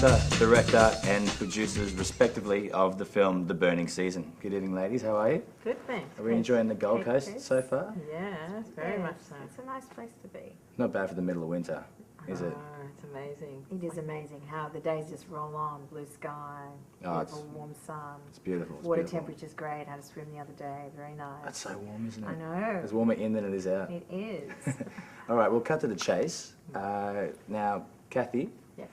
writer, director and producers respectively of the film The Burning Season. Good evening ladies, how are you? Good, thanks. Are we enjoying the Gold Coast so far? Yeah, very much so. It's a nice place to be. Not bad for the middle of winter, is it? Oh, it's amazing. It is amazing how the days just roll on. Blue sky, beautiful warm sun. It's beautiful. It's Water beautiful. temperature's great. Had a swim the other day. Very nice. That's so warm, isn't it? I know. It's warmer in than it is out. It is. All right, we'll cut to the chase. Now, Kathy, Yes.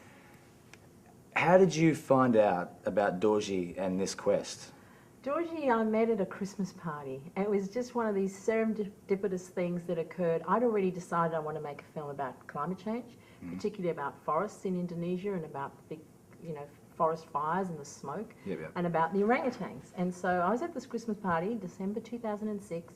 how did you find out about Dorji and this quest? Georgie, I met at a Christmas party. It was just one of these serendipitous things that occurred. I'd already decided I want to make a film about climate change, particularly about forests in Indonesia and about the big, forest fires and the smoke, and about the orangutans. And so I was at this Christmas party, December 2006,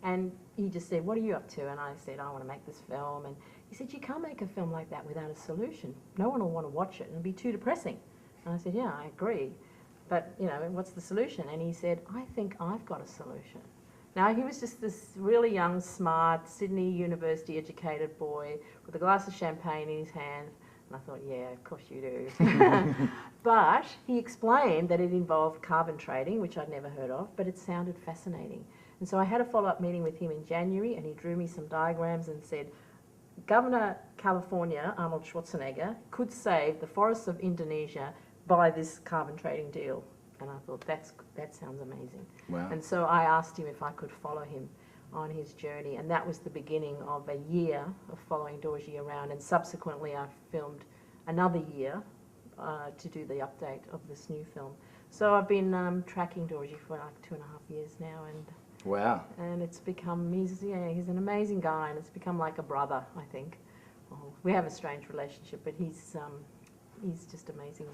and he just said, "What are you up to?" And I said, "I want to make this film." And he said, "You can't make a film like that without a solution. No one will want to watch it. It'll be too depressing." And I said, "Yeah, I agree. But, what's the solution?" And he said, "I think I've got a solution." Now, he was just this really young, smart, Sydney University educated boy with a glass of champagne in his hand. And I thought, yeah, of course you do. But he explained that it involved carbon trading, which I'd never heard of, but it sounded fascinating. And so I had a follow-up meeting with him in January, and he drew me some diagrams and said, Governor California, Arnold Schwarzenegger, could save the forests of Indonesia by this carbon trading deal. And I thought, that sounds amazing. Wow. And so I asked him if I could follow him on his journey, and that was the beginning of a year of following Dorji around, and subsequently I filmed another year to do the update of this new film. So I've been tracking Dorji for like 2.5 years now, and Wow. and it's become, he's an amazing guy, and it's become like a brother, I think. Well, we have a strange relationship, but he's just amazing.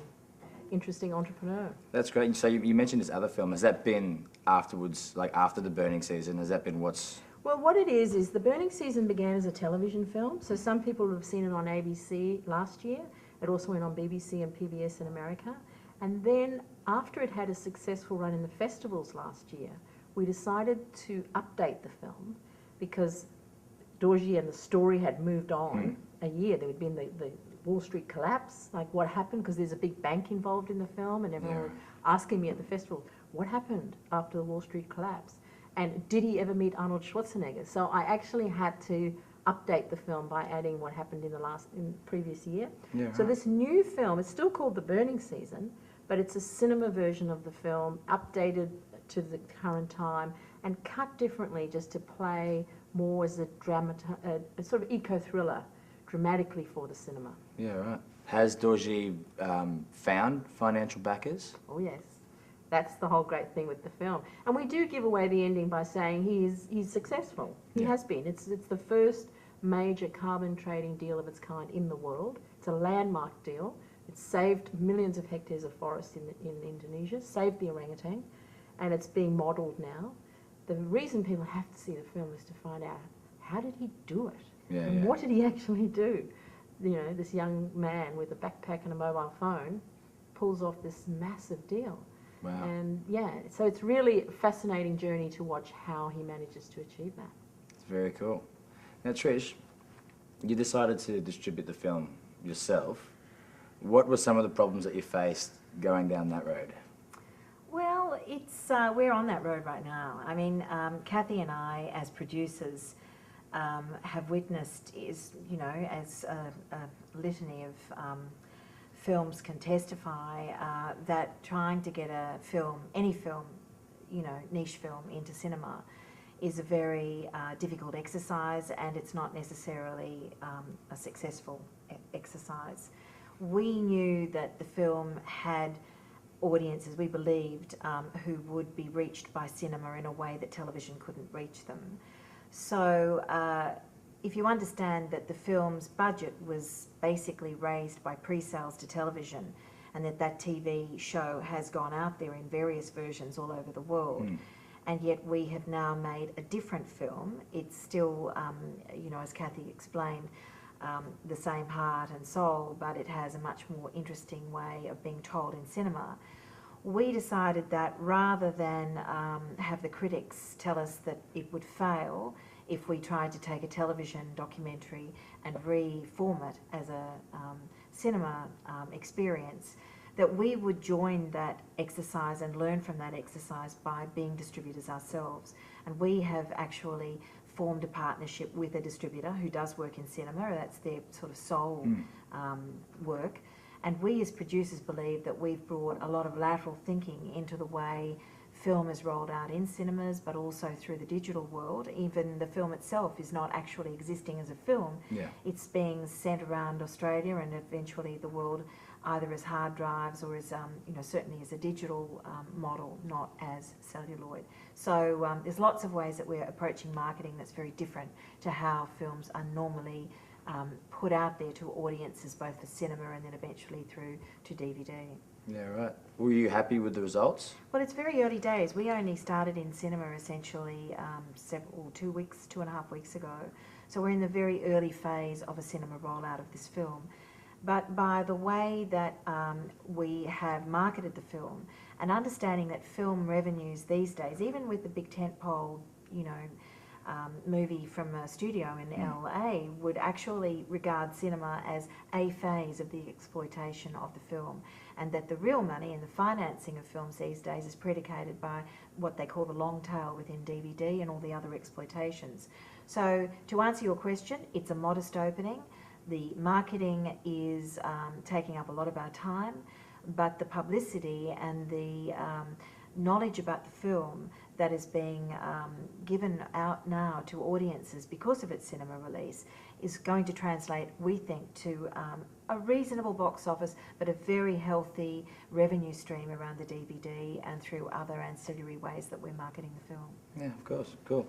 Interesting entrepreneur. That's great. So you mentioned this other film. Has that been afterwards, like after The Burning Season? Has that been what's... Well, what it is The Burning Season began as a television film. So some people have seen it on ABC last year. It also went on BBC and PBS in America. And then after it had a successful run in the festivals last year, we decided to update the film because Dorji and the story had moved on a year. There had been the Wall Street collapse, like what happened, because there's a big bank involved in the film, and everyone was asking me at the festival, what happened after the Wall Street collapse? And did he ever meet Arnold Schwarzenegger? So I actually had to update the film by adding what happened in the previous year. So this new film, it's still called The Burning Season, but it's a cinema version of the film, updated to the current time, and cut differently just to play more as a sort of eco-thriller, dramatically for the cinema. Yeah, right. Has Dorji found financial backers? Oh yes, that's the whole great thing with the film. And we do give away the ending by saying he's successful. He has been. It's the first major carbon trading deal of its kind in the world. It's a landmark deal. It's saved millions of hectares of forest in Indonesia, saved the orangutan, and it's being modelled now. The reason people have to see the film is to find out, how did he do it? And what did he actually do? This young man with a backpack and a mobile phone pulls off this massive deal. Wow. And so it's really a fascinating journey to watch how he manages to achieve that. It's very cool. Now, Trish, you decided to distribute the film yourself. What were some of the problems that you faced going down that road? Well, it's we're on that road right now. I mean, Kathy and I, as producers, have witnessed as a litany of films can testify, that trying to get a film, any film, niche film into cinema is a very difficult exercise, and it's not necessarily a successful exercise. We knew that the film had audiences, we believed, who would be reached by cinema in a way that television couldn't reach them. So if you understand that the film's budget was basically raised by pre-sales to television, and that TV show has gone out there in various versions all over the world, and yet we have now made a different film. It's still, as Kathy explained, the same heart and soul, but it has a much more interesting way of being told in cinema. We decided that rather than have the critics tell us that it would fail if we tried to take a television documentary and reform it as a cinema experience, that we would join that exercise and learn from that exercise by being distributors ourselves. And we have actually formed a partnership with a distributor who does work in cinema. That's their sort of sole work. And we as producers believe that we've brought a lot of lateral thinking into the way film is rolled out in cinemas, but also through the digital world. Even the film itself is not actually existing as a film. Yeah. It's being sent around Australia and eventually the world, either as hard drives or as, certainly as a digital model, not as celluloid. So there's lots of ways that we're approaching marketing that's very different to how films are normally put out there to audiences, both for cinema and then eventually through to DVD. Yeah, right. Were you happy with the results? Well, it's very early days. We only started in cinema essentially 2.5 weeks ago. So we're in the very early phase of a cinema rollout of this film. But by the way that we have marketed the film and understanding that film revenues these days, even with the big tentpole, movie from a studio in LA, would actually regard cinema as a phase of the exploitation of the film, and that the real money and the financing of films these days is predicated by what they call the long tail within DVD and all the other exploitations. So to answer your question, it's a modest opening. The marketing is taking up a lot of our time, but the publicity and the knowledge about the film that is being given out now to audiences because of its cinema release is going to translate, we think, to a reasonable box office, but a very healthy revenue stream around the DVD and through other ancillary ways that we're marketing the film. Yeah, of course. Cool.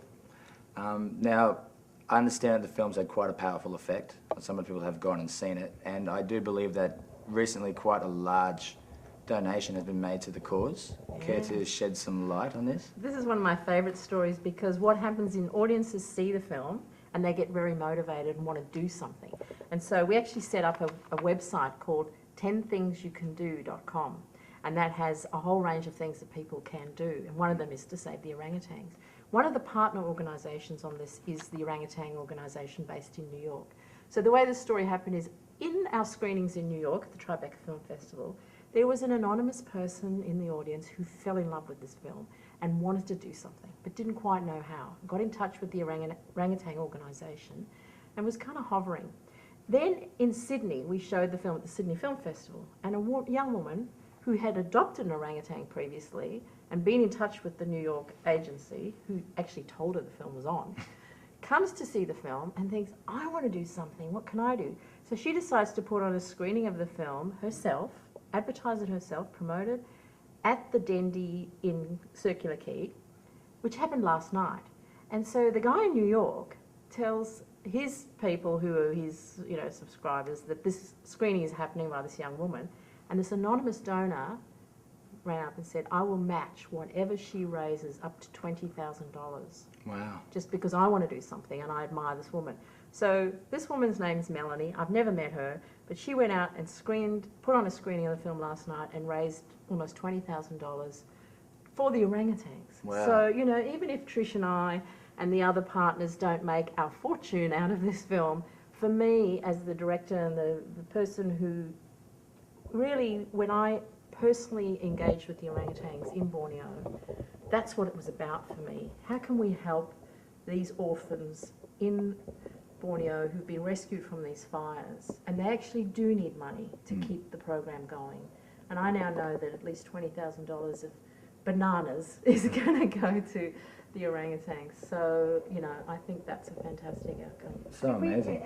Now, I understand that the film's had quite a powerful effect. Some of the people have gone and seen it, and I do believe that recently quite a large donation has been made to the cause. Care to shed some light on this? This is one of my favourite stories because what happens in audiences see the film and they get very motivated and want to do something. And so we actually set up a website called 10thingsyoucando.com, and that has a whole range of things that people can do, and one of them is to save the orangutans. One of the partner organisations on this is the Orangutan Organisation based in New York. So the way this story happened is in our screenings in New York at the Tribeca Film Festival, there was an anonymous person in the audience who fell in love with this film and wanted to do something, but didn't quite know how. Got in touch with the Orangutan Organisation and was kind of hovering. Then in Sydney, we showed the film at the Sydney Film Festival, and a young woman who had adopted an orangutan previously and been in touch with the New York agency, who actually told her the film was on, comes to see the film and thinks, I want to do something, what can I do? So she decides to put on a screening of the film herself, advertise it herself, promote it, at the Dendy in Circular Quay, which happened last night. And so the guy in New York tells his people who are his subscribers that this screening is happening by this young woman, and this anonymous donor ran up and said, I will match whatever she raises up to $20,000. Wow. Just because I want to do something and I admire this woman. So this woman's name is Melanie. I've never met her, but she went out and put on a screening of the film last night and raised almost $20,000 for the orangutans. Wow. So, even if Trish and I and the other partners don't make our fortune out of this film, for me as the director and the person who really, when I personally engaged with the orangutans in Borneo, that's what it was about for me. How can we help these orphans in Borneo who've been rescued from these fires? And they actually do need money to keep the program going. And I now know that at least $20,000 of bananas is going to go to the orangutans. So, I think that's a fantastic outcome. So amazing.